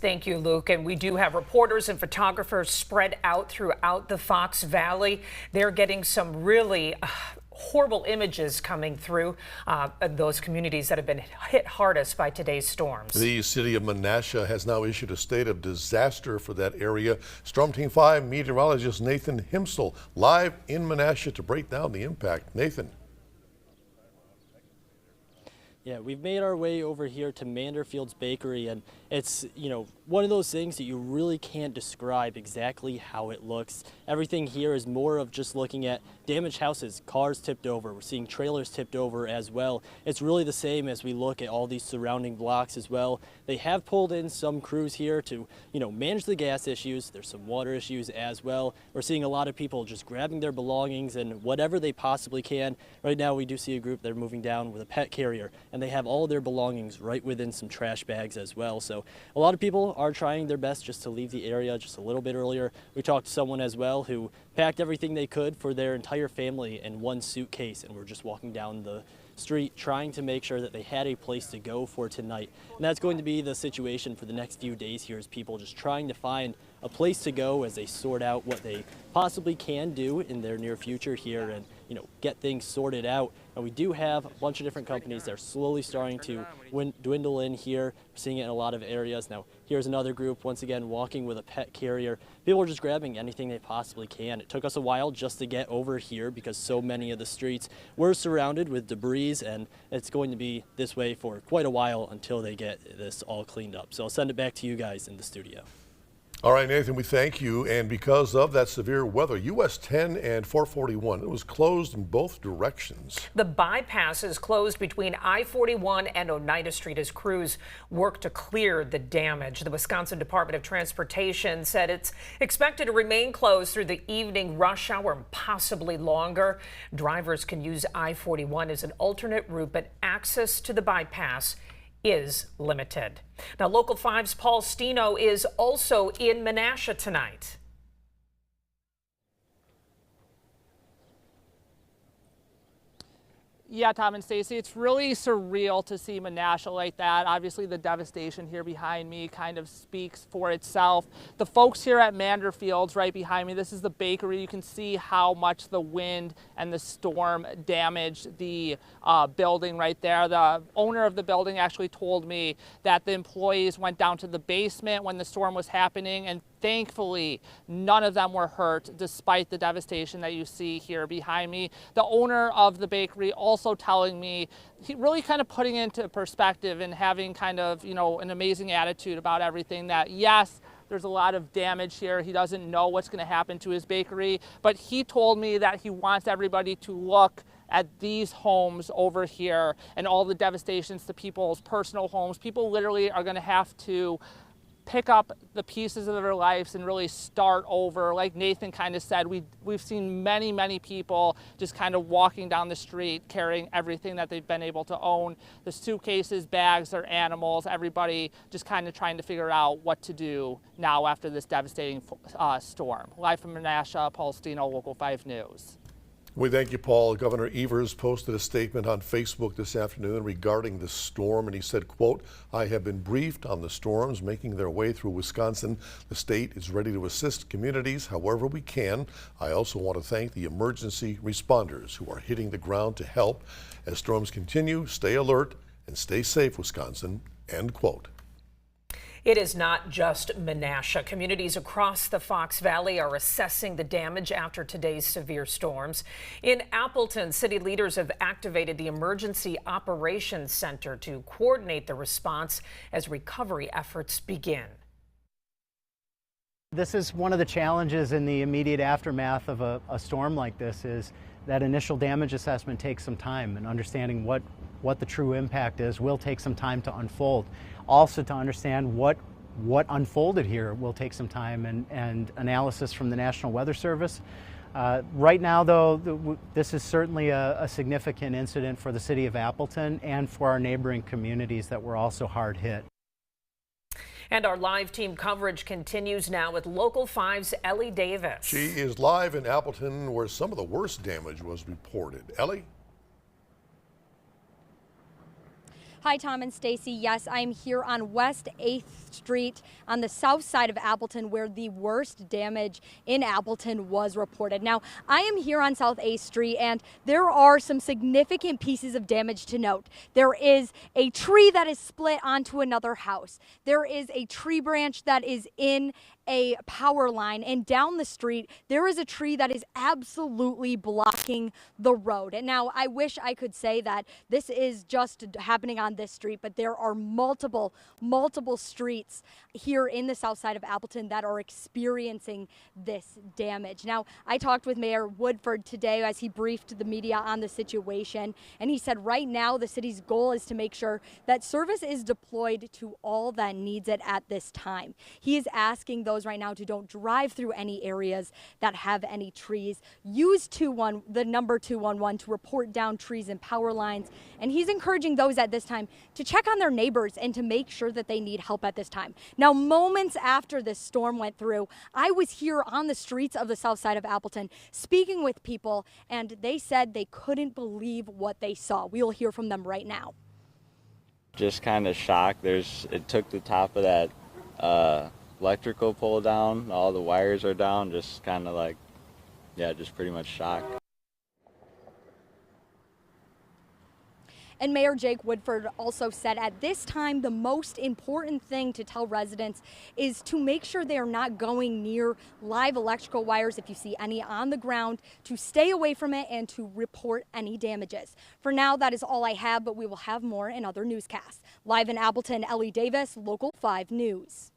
Thank you, Luke. And we do have reporters and photographers spread out throughout the Fox Valley. They're getting some really horrible images coming through those communities that have been hit hardest by today's storms. The city of Menasha has now issued a state of disaster for that area. Storm Team 5 meteorologist Nathan Himsel live in Menasha to break down the impact. Nathan. Yeah, we've made our way over here to Manderfield's Bakery, and it's, one of those things that you really can't describe exactly how it looks. Everything here is more of just looking at damaged houses, cars tipped over. We're seeing trailers tipped over as well. It's really the same as we look at all these surrounding blocks as well. They have pulled in some crews here to, manage the gas issues. There's some water issues as well. We're seeing a lot of people just grabbing their belongings and whatever they possibly can. Right now we do see a group that are moving down with a pet carrier, and they have all their belongings right within some trash bags as well. So a lot of people are trying their best just to leave the area just a little bit earlier. We talked to someone as well who packed everything they could for their entire family in one suitcase, and were just walking down the street trying to make sure that they had a place to go for tonight. And that's going to be the situation for the next few days here, is people just trying to find a place to go as they sort out what they possibly can do in their near future here and get things sorted out. And we do have a bunch of different companies that are slowly starting to dwindle in here. We're seeing it in a lot of areas. Now here's another group, once again walking with a pet carrier. People are just grabbing anything they possibly can. It took us a while just to get over here because so many of the streets were surrounded with debris, and it's going to be this way for quite a while until they get this all cleaned up. So I'll send it back to you guys in the studio. All right, Nathan, we thank you. And because of that severe weather, US 10 and 441, it was closed in both directions. The bypass is closed between I-41 and Oneida Street as crews work to clear the damage. The Wisconsin Department of Transportation said it's expected to remain closed through the evening rush hour and possibly longer. Drivers can use I-41 as an alternate route, but access to the bypass is limited. Now, Local 5's Paul Stino is also in Menasha tonight. Yeah, Tom and Stacy, it's really surreal to see Menasha like that. Obviously, the devastation here behind me kind of speaks for itself. The folks here at Manderfield's right behind me, this is the bakery. You can see how much the wind and the storm damaged the building right there. The owner of the building actually told me that the employees went down to the basement when the storm was happening, and thankfully, none of them were hurt despite the devastation that you see here behind me. The owner of the bakery also telling me, he really kind of putting into perspective and having kind of, an amazing attitude about everything, that yes, there's a lot of damage here. He doesn't know what's going to happen to his bakery, but he told me that he wants everybody to look at these homes over here and all the devastations to people's personal homes. People literally are going to have to pick up the pieces of their lives and really start over. Like Nathan kind of said, we've seen many people just kind of walking down the street carrying everything that they've been able to own. The suitcases, bags, their animals, everybody just kind of trying to figure out what to do now after this devastating storm. Live from Menasha, Paul Stino, Local 5 News. We thank you, Paul. Governor Evers posted a statement on Facebook this afternoon regarding the storm, and he said, quote, "I have been briefed on the storms making their way through Wisconsin. The state is ready to assist communities however we can. I also want to thank the emergency responders who are hitting the ground to help. As storms continue, stay alert and stay safe, Wisconsin," end quote. It is not just Menasha. Communities across the Fox Valley are assessing the damage after today's severe storms. In Appleton, city leaders have activated the Emergency Operations Center to coordinate the response as recovery efforts begin. This is one of the challenges in the immediate aftermath of a storm like this, is that initial damage assessment takes some time, and understanding what the true impact is will take some time to unfold. Also, to understand what unfolded here will take some time, and analysis from the National Weather Service. Right now, though, this is certainly a significant incident for the city of Appleton and for our neighboring communities that were also hard hit. And our live team coverage continues now with Local 5's Ellie Davis. She is live in Appleton, where some of the worst damage was reported. Ellie? Hi, Tom and Stacy. Yes, I'm here on West 8th Street on the south side of Appleton, where the worst damage in Appleton was reported. Now, I am here on South 8th Street, and there are some significant pieces of damage to note. There is a tree that is split onto another house. There is a tree branch that is in a power line, and down the street there is a tree that is absolutely blocking the road. And now I wish I could say that this is just happening on this street, but there are multiple streets here in the south side of Appleton that are experiencing this damage. Now, I talked with Mayor Woodford today as he briefed the media on the situation, and he said right now the city's goal is to make sure that service is deployed to all that needs it at this time. He is asking those right now to don't drive through any areas that have any trees. Use the number 211 to report down trees and power lines. And he's encouraging those at this time to check on their neighbors and to make sure that they need help at this time. Now, moments after this storm went through, I was here on the streets of the south side of Appleton speaking with people, and they said they couldn't believe what they saw. We will hear from them right now. Just kind of shocked. It took the top of that electrical pole down. All the wires are down. Just kind of like, yeah, just pretty much shocked. And Mayor Jake Woodford also said at this time the most important thing to tell residents is to make sure they are not going near live electrical wires if you see any on the ground, to stay away from it and to report any damages. For now, that is all I have, but we will have more in other newscasts. Live in Appleton, Ellie Davis, Local 5 News.